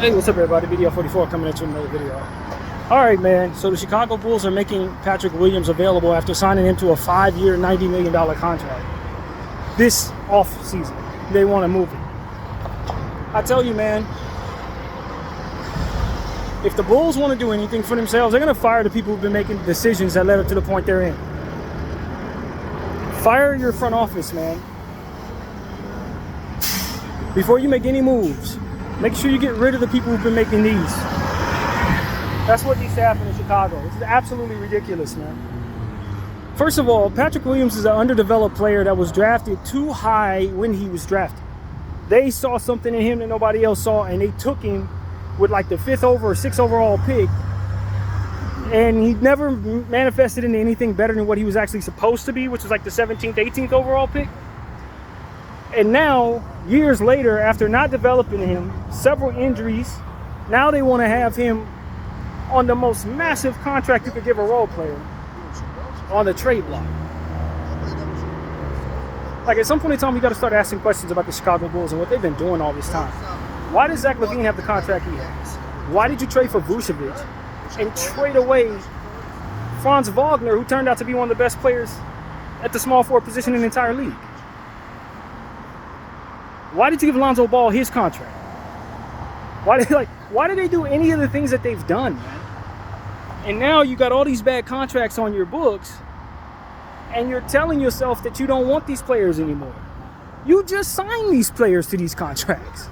Hey, what's up, everybody? Video 44 coming at you with another video. All right, man. So the Chicago Bulls are making Patrick Williams available after signing him to a 5-year, $90 million contract. This off season, they want to move him. I tell you, man, if the Bulls want to do anything for themselves, they're going to fire the people who've been making decisions that led up to the point they're in. Fire your front office, man. Before you make any moves, make sure you get rid of the people who've been making these. That's what needs to happen in Chicago. It's absolutely ridiculous, man. First of all, Patrick Williams is an underdeveloped player that was drafted too high when he was drafted. They saw something in him that nobody else saw, and they took him with like the 5th or 6th overall pick. And he never manifested into anything better than what he was actually supposed to be, which was like the 17th, 18th overall pick. And now, years later, after not developing him, several injuries, now they want to have him on the most massive contract you could give a role player on the trade block. Like, at some point in time, we got to start asking questions about the Chicago Bulls and what they've been doing all this time. Why does Zach LaVine have the contract he has? Why did you trade for Vucevic and trade away Franz Wagner, who turned out to be one of the best players at the small forward position in the entire league? Why did you give Lonzo Ball his contract? Why did they do any of the things that they've done, man? And now you got all these bad contracts on your books, and you're telling yourself that you don't want these players anymore. You just signed these players to these contracts.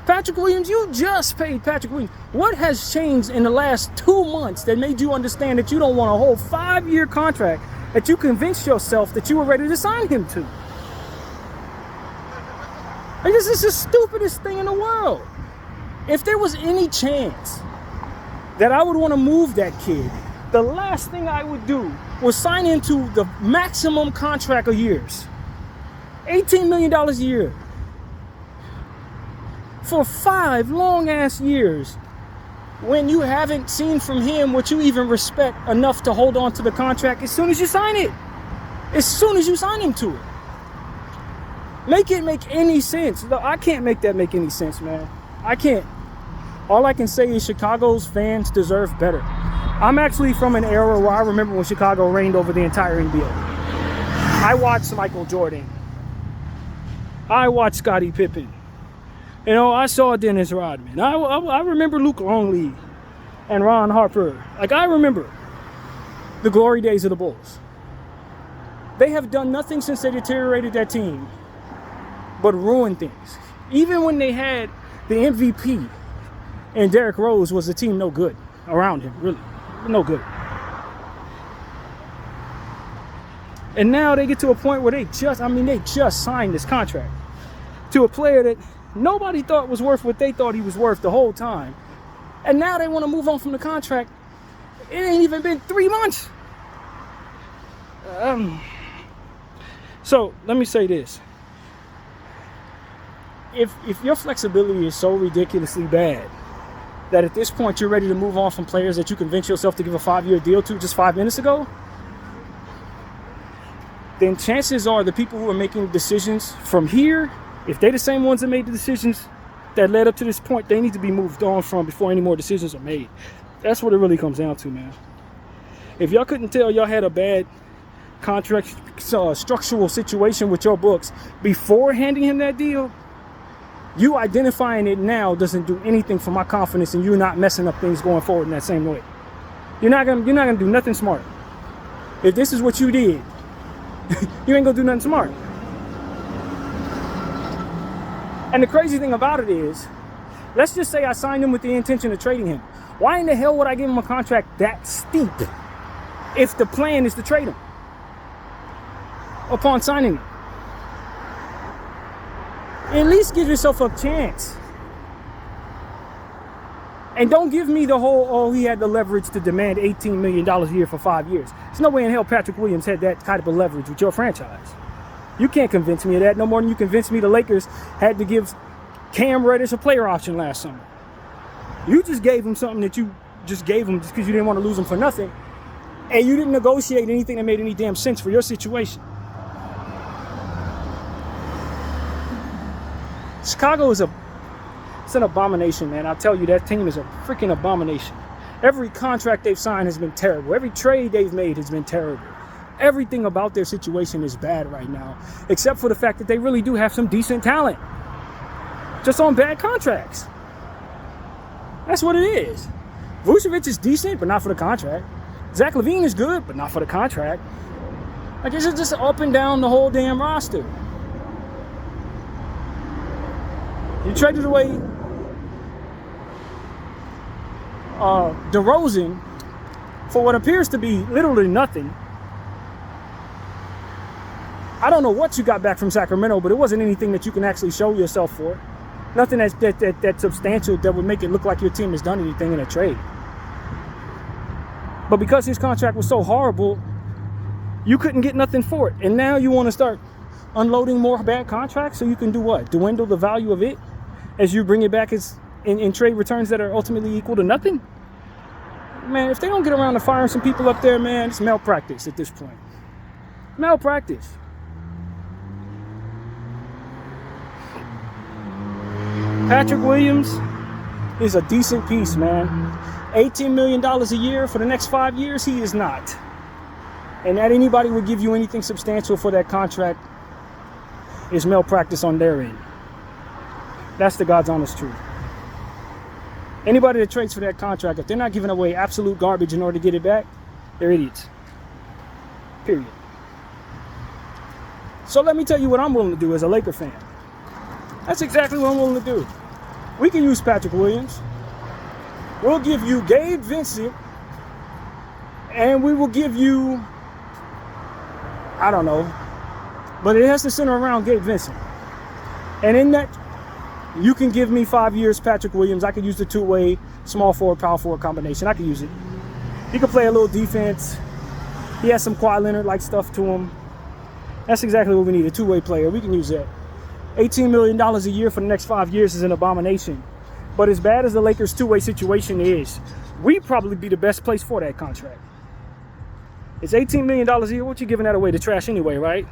Patrick Williams, you just paid Patrick Williams. What has changed in the last 2 months that made you understand that you don't want a whole 5-year contract that you convinced yourself that you were ready to sign him to? Like, this is the stupidest thing in the world. If there was any chance that I would want to move that kid, the last thing I would do was sign into the maximum contract of years. $18 million a year. For 5 long-ass years, when you haven't seen from him what you even respect enough to hold on to the contract as soon as you sign it. As soon as you sign him to it. Make it make any sense. No, I can't make that make any sense, man. I can't. All I can say is Chicago's fans deserve better. I'm actually from an era where I remember when Chicago reigned over the entire NBA. I watched Michael Jordan. I watched Scottie Pippen. You know, I saw Dennis Rodman. I remember Luke Longley and Ron Harper. Like, I remember the glory days of the Bulls. They have done nothing since they deteriorated that team but ruin things. Even when they had the MVP and Derrick Rose, was the team no good around him, really. No good. And now they get to a point where they just signed this contract to a player that nobody thought was worth what they thought he was worth the whole time. And now they want to move on from the contract. It ain't even been 3 months. So let me say this. If your flexibility is so ridiculously bad that at this point you're ready to move on from players that you convinced yourself to give a 5-year deal to just 5 minutes ago, then chances are the people who are making decisions from here, if they're the same ones that made the decisions that led up to this point, they need to be moved on from before any more decisions are made. That's what it really comes down to, man. If y'all couldn't tell y'all had a bad contract structural situation with your books before handing him that deal, you identifying it now doesn't do anything for my confidence in you not messing up things going forward in that same way. You're not gonna do nothing smart. If this is what you did, you ain't gonna do nothing smart. And the crazy thing about it is, let's just say I signed him with the intention of trading him. Why in the hell would I give him a contract that steep if the plan is to trade him upon signing him? At least give yourself a chance. And don't give me the whole, he had the leverage to demand $18 million a year for 5 years. There's no way in hell Patrick Williams had that type of leverage with your franchise. You can't convince me of that no more than you convinced me the Lakers had to give Cam Reddish a player option last summer. You just gave him something that you just gave him just because you didn't want to lose him for nothing. And you didn't negotiate anything that made any damn sense for your situation. Chicago is It's an abomination, man. I'll tell you, that team is a freaking abomination. Every contract they've signed has been terrible. Every trade they've made has been terrible. Everything about their situation is bad right now, except for the fact that they really do have some decent talent. Just on bad contracts. That's what it is. Vucevic is decent, but not for the contract. Zach LaVine is good, but not for the contract. Like, it's just up and down the whole damn roster. You traded away DeRozan for what appears to be literally nothing. I don't know what you got back from Sacramento, but it wasn't anything that you can actually show yourself for. Nothing that's substantial that would make it look like your team has done anything in a trade. But because his contract was so horrible, you couldn't get nothing for it. And now you want to start unloading more bad contracts so you can do what? Dwindle the value of it as you bring it back as in trade returns that are ultimately equal to nothing? Man, if they don't get around to firing some people up there, man, it's malpractice at this point. Malpractice. Patrick Williams is a decent piece, man. $18 million a year for the next 5 years, he is not. And that anybody would give you anything substantial for that contract is malpractice on their end. That's the God's honest truth. Anybody that trades for that contract, if they're not giving away absolute garbage in order to get it back, they're idiots. Period. So let me tell you what I'm willing to do as a Laker fan. That's exactly what I'm willing to do. We can use Patrick Williams. We'll give you Gabe Vincent. And we will give you, I don't know, but it has to center around Gabe Vincent. And in that, you can give me 5 years Patrick Williams. I could use the two-way small forward, power forward combination. I could use it. He could play a little defense. He has some Kawhi Leonard-like stuff to him. That's exactly what we need, a two-way player. We can use that. $18 million a year for the next 5 years is an abomination. But as bad as the Lakers' two-way situation is, we'd probably be the best place for that contract. It's $18 million a year. What you giving that away to trash anyway, right?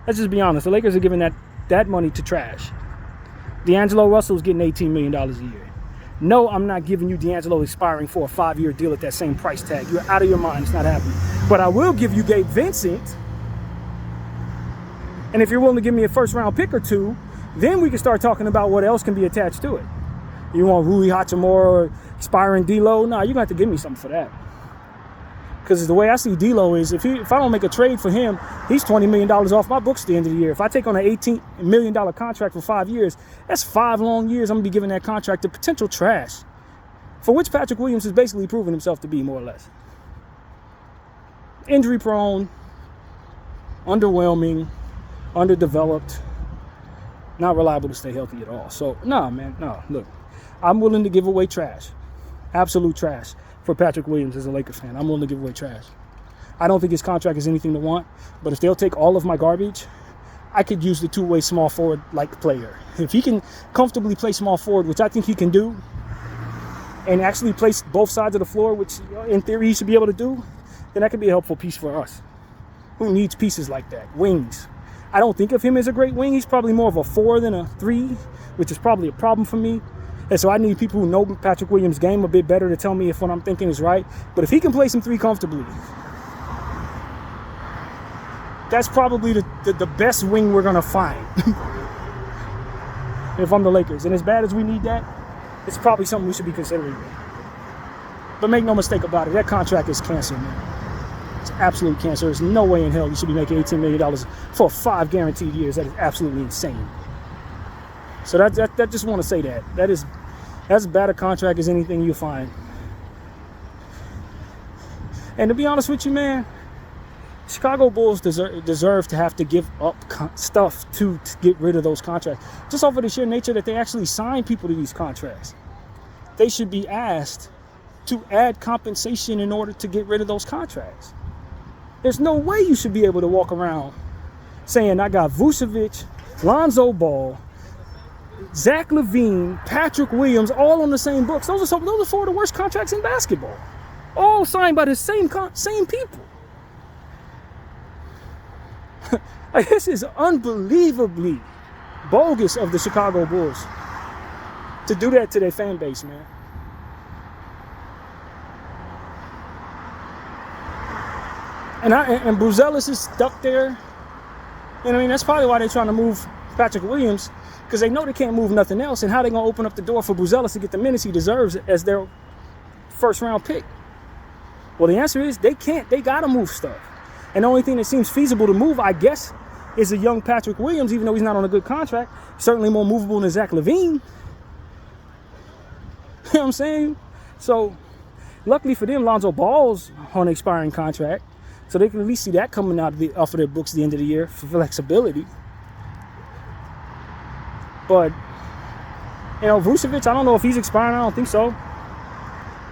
Let's just be honest. The Lakers are giving that money to trash. D'Angelo Russell's getting $18 million a year. No, I'm not giving you D'Angelo expiring for a 5-year deal at that same price tag. You're out of your mind. It's not happening. But I will give you Gabe Vincent. And if you're willing to give me a first-round pick or two, then we can start talking about what else can be attached to it. You want Rui Hachimura or expiring D'Lo? No, you're going to have to give me something for that. Because the way I see D'Lo is, if I don't make a trade for him, he's $20 million off my books at the end of the year. If I take on an $18 million contract for 5 years, that's 5 long years I'm going to be giving that contract to potential trash. For which Patrick Williams has basically proven himself to be, more or less. Injury prone, underwhelming, underdeveloped, not reliable to stay healthy at all. So, no, man, no. Look, I'm willing to give away trash. Absolute trash. For Patrick Williams as a Lakers fan, I'm willing to give away trash. I don't think his contract is anything to want, but if they'll take all of my garbage, I could use the two-way small forward-like player. If he can comfortably play small forward, which I think he can do, and actually play both sides of the floor, which in theory he should be able to do, then that could be a helpful piece for us. Who needs pieces like that? Wings. I don't think of him as a great wing. He's probably more of a 4 than a 3, which is probably a problem for me. And so I need people who know Patrick Williams' game a bit better to tell me if what I'm thinking is right. But if he can play some 3 comfortably, that's probably the best wing we're going to find. If I'm the Lakers. And as bad as we need that, it's probably something we should be considering. But make no mistake about it, that contract is cancer, man. It's absolute cancer. There's no way in hell you should be making $18 million for 5 guaranteed years. That is absolutely insane. So that just want to say that. That's as bad a contract as anything you'll find. And to be honest with you, man, Chicago Bulls deserve to have to give up stuff to get rid of those contracts. Just off of the sheer nature that they actually sign people to these contracts. They should be asked to add compensation in order to get rid of those contracts. There's no way you should be able to walk around saying, I got Vucevic, Lonzo Ball, Zach LaVine, Patrick Williams, all on the same books. Those are 4 of the worst contracts in basketball. All signed by the same people. This is unbelievably bogus of the Chicago Bulls. to do that to their fan base, man. And Buzelis is stuck there. You know what I mean? That's probably why they're trying to move Patrick Williams, because they know they can't move nothing else. And how they going to open up the door for Buzelis to get the minutes he deserves as their first-round pick? Well, the answer is they can't. They got to move stuff. And the only thing that seems feasible to move, I guess, is a young Patrick Williams, even though he's not on a good contract. Certainly more movable than Zach LaVine. You know what I'm saying? So, luckily for them, Lonzo Ball's on an expiring contract. So they can at least see that coming out off of their books at the end of the year for flexibility. But, you know, Vucevic, I don't know if he's expiring. I don't think so.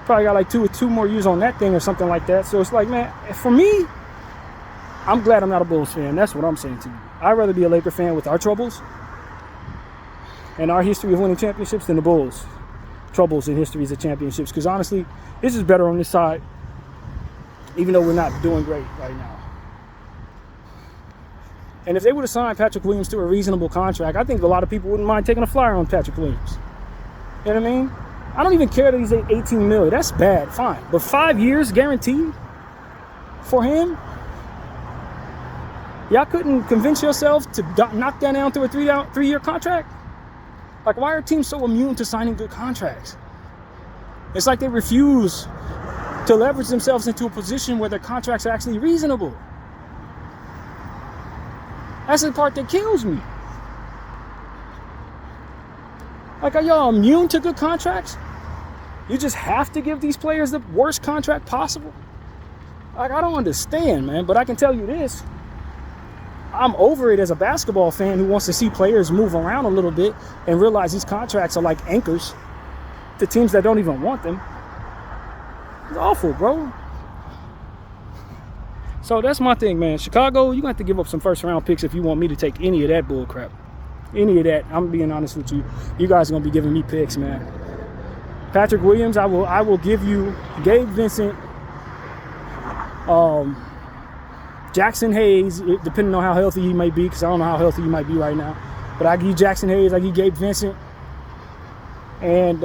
Probably got like two more years on that thing or something like that. So it's like, man, for me, I'm glad I'm not a Bulls fan. That's what I'm saying to you. I'd rather be a Laker fan with our troubles and our history of winning championships than the Bulls' troubles and histories of championships. Because honestly, this is better on this side, even though we're not doing great right now. And if they would have signed Patrick Williams to a reasonable contract, I think a lot of people wouldn't mind taking a flyer on Patrick Williams. You know what I mean? I don't even care that he's at $18 million. That's bad, fine. But 5 years guaranteed for him? Y'all couldn't convince yourself to knock that down to a three-year contract? Like, why are teams so immune to signing good contracts? It's like they refuse to leverage themselves into a position where their contracts are actually reasonable. That's the part that kills me. Like, are y'all immune to good contracts? You just have to give these players the worst contract possible? Like, I don't understand, man. But I can tell you this. I'm over it as a basketball fan who wants to see players move around a little bit and realize these contracts are like anchors to teams that don't even want them. It's awful, bro. So that's my thing, man. Chicago, you're going to have to give up some first-round picks if you want me to take any of that bull crap. Any of that. I'm being honest with you. You guys are going to be giving me picks, man. Patrick Williams, I will give you Gabe Vincent, Jackson Hayes, depending on how healthy he may be, because I don't know how healthy he might be right now. But I give you Jackson Hayes, I give Gabe Vincent, and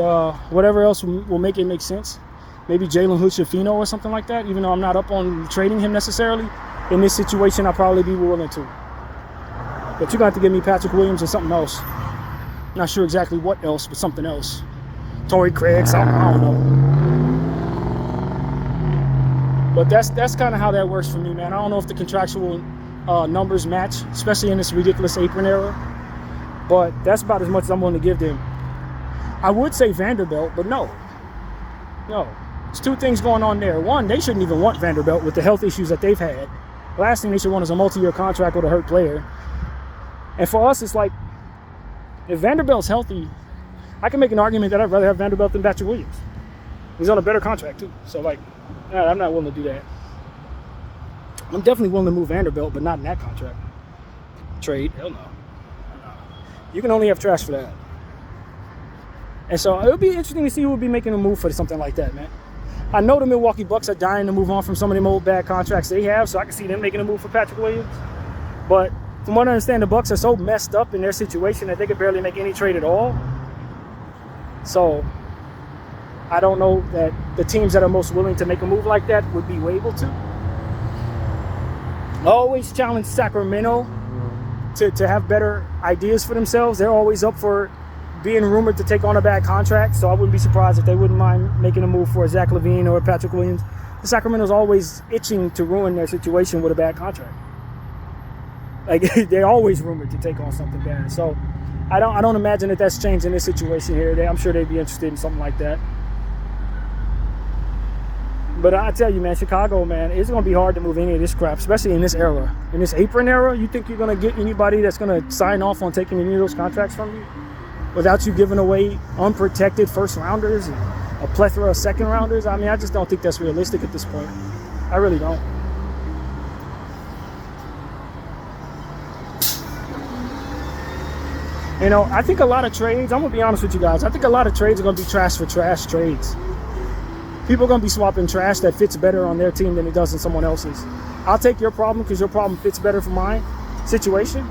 whatever else will make it make sense. Maybe Jalen Hood-Schifino or something like that, even though I'm not up on trading him necessarily. In this situation, I'll probably be willing to. But you're going to have to give me Patrick Williams and something else. Not sure exactly what else, but something else. Torrey Craig, something, I don't know. But that's kind of how that works for me, man. I don't know if the contractual numbers match, especially in this ridiculous apron era. But that's about as much as I'm willing to give them. I would say Vanderbilt, but no. No. There's two things going on there. One, they shouldn't even want Vanderbilt with the health issues that they've had. The last thing they should want is a multi-year contract with a hurt player. And for us, it's like, if Vanderbilt's healthy, I can make an argument that I'd rather have Vanderbilt than Patrick Williams. He's on a better contract, too. So, like, I'm not willing to do that. I'm definitely willing to move Vanderbilt, but not in that contract. Trade? Hell no. You can only have trash for that. And so it'll be interesting to see who will be making a move for something like that, man. I know the Milwaukee Bucks are dying to move on from some of them old bad contracts they have, so I can see them making a move for Patrick Williams. But from what I understand, the Bucks are so messed up in their situation that they could barely make any trade at all. So I don't know that the teams that are most willing to make a move like that would be able to. I always challenge Sacramento to have better ideas for themselves. They're always up for being rumored to take on a bad contract, so I wouldn't be surprised if they wouldn't mind making a move for Zach LaVine or Patrick Williams. The Sacramento's always itching to ruin their situation with a bad contract. Like, they're always rumored to take on something bad. So I don't imagine that that's changed in this situation here. I'm sure they'd be interested in something like that. But I tell you, man, Chicago, man, it's going to be hard to move any of this crap, especially in this era. In this apron era, you think you're going to get anybody that's going to sign off on taking any of those contracts from you without you giving away unprotected first-rounders and a plethora of second-rounders? I mean, I just don't think that's realistic at this point. I really don't. You know, I think a lot of trades, I'm going to be honest with you guys, I think a lot of trades are going to be trash for trash trades. People are going to be swapping trash that fits better on their team than it does in someone else's. I'll take your problem because your problem fits better for my situation.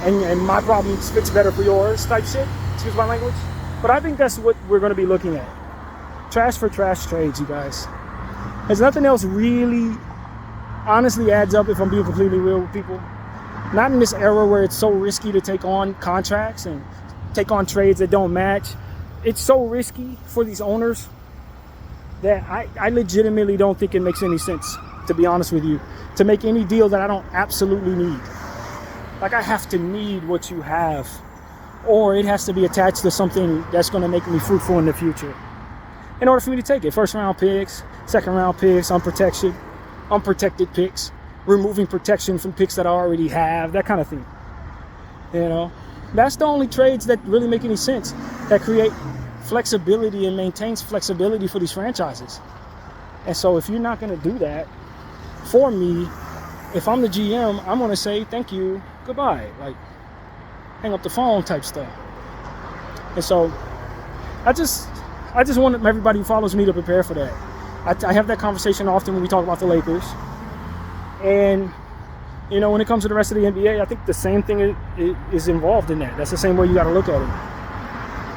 And my problem fits better for yours type shit. Excuse my language. But I think that's what we're going to be looking at. Trash for trash trades, you guys. There's nothing else really honestly adds up, if I'm being completely real with people. Not in this era where it's so risky to take on contracts and take on trades that don't match. It's so risky for these owners that I legitimately don't think it makes any sense, to be honest with you, to make any deal that I don't absolutely need. Like, I have to need what you have, or it has to be attached to something that's going to make me fruitful in the future in order for me to take it. First round picks, second round picks, unprotected picks, removing protection from picks that I already have, that kind of thing. You know, that's the only trades that really make any sense, that create flexibility and maintains flexibility for these franchises. And so if you're not going to do that for me, if I'm the GM, I'm going to say thank you, goodbye, like hang up the phone type stuff. And so I just want everybody who follows me to prepare for that. I have that conversation often when we talk about the Lakers. And, you know, when it comes to the rest of the NBA, I think the same thing is involved in that. That's the same way you got to look at it.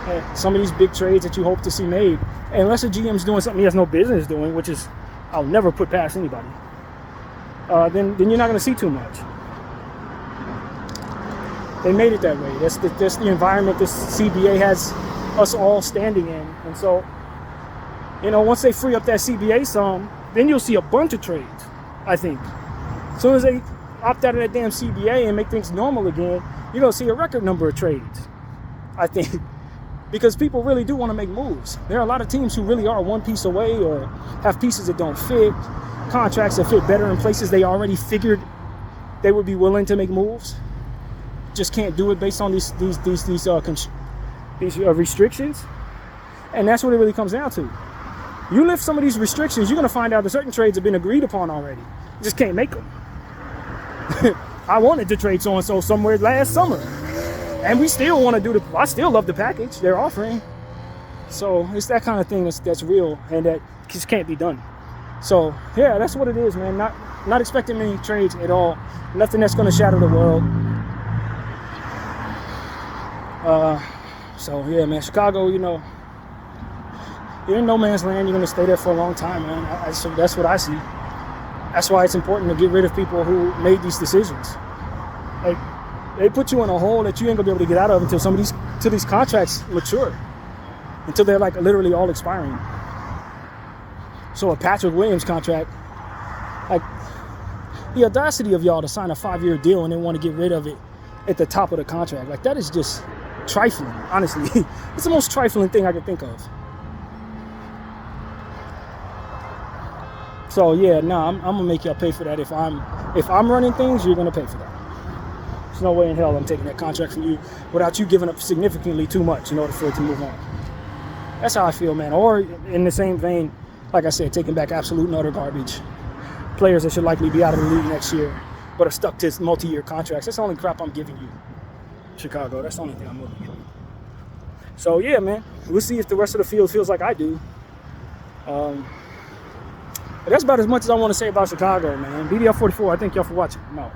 And some of these big trades that you hope to see made, unless a GM's doing something he has no business doing, which is I'll never put past anybody, then you're not going to see too much. They made it that way. That's the environment this CBA has us all standing in. And so, you know, once they free up that CBA some, then you'll see a bunch of trades, I think. As soon as they opt out of that damn CBA and make things normal again, you're going to see a record number of trades, I think. Because people really do want to make moves. There are a lot of teams who really are one piece away or have pieces that don't fit, contracts that fit better in places they already figured they would be willing to make moves. Just can't do it based on these restrictions. And that's what it really comes down to. You lift some of these restrictions, you're going to find out that certain trades have been agreed upon already. You just can't make them. I wanted to trade so-and-so somewhere last summer. And we still want to I still love the package they're offering. So it's that kind of thing that's real and that just can't be done. So yeah, that's what it is, man. Not expecting many trades at all. Nothing that's going to shatter the world. So yeah, man, Chicago, you know, you're in no man's land. You're going to stay there for a long time, man. So that's what I see. That's why it's important to get rid of people who made these decisions. Like, they put you in a hole that you ain't gonna be able to get out of until these contracts mature, until they're like literally all expiring. So a Patrick Williams contract, like the audacity of y'all to sign a 5-year deal and then want to get rid of it at the top of the contract, like that is just trifling. Honestly, it's the most trifling thing I could think of. So yeah, I'm gonna make y'all pay for that. If I'm running things, you're gonna pay for that. There's no way in hell I'm taking that contract from you without you giving up significantly too much in order for it to move on. That's how I feel, man. Or in the same vein, like I said, taking back absolute and utter garbage. Players that should likely be out of the league next year, but are stuck to multi-year contracts. That's the only crap I'm giving you, Chicago. That's the only thing I'm looking at. So yeah, man, we'll see if the rest of the field feels like I do. But that's about as much as I want to say about Chicago, man. BDL 44, I thank y'all for watching. I'm out.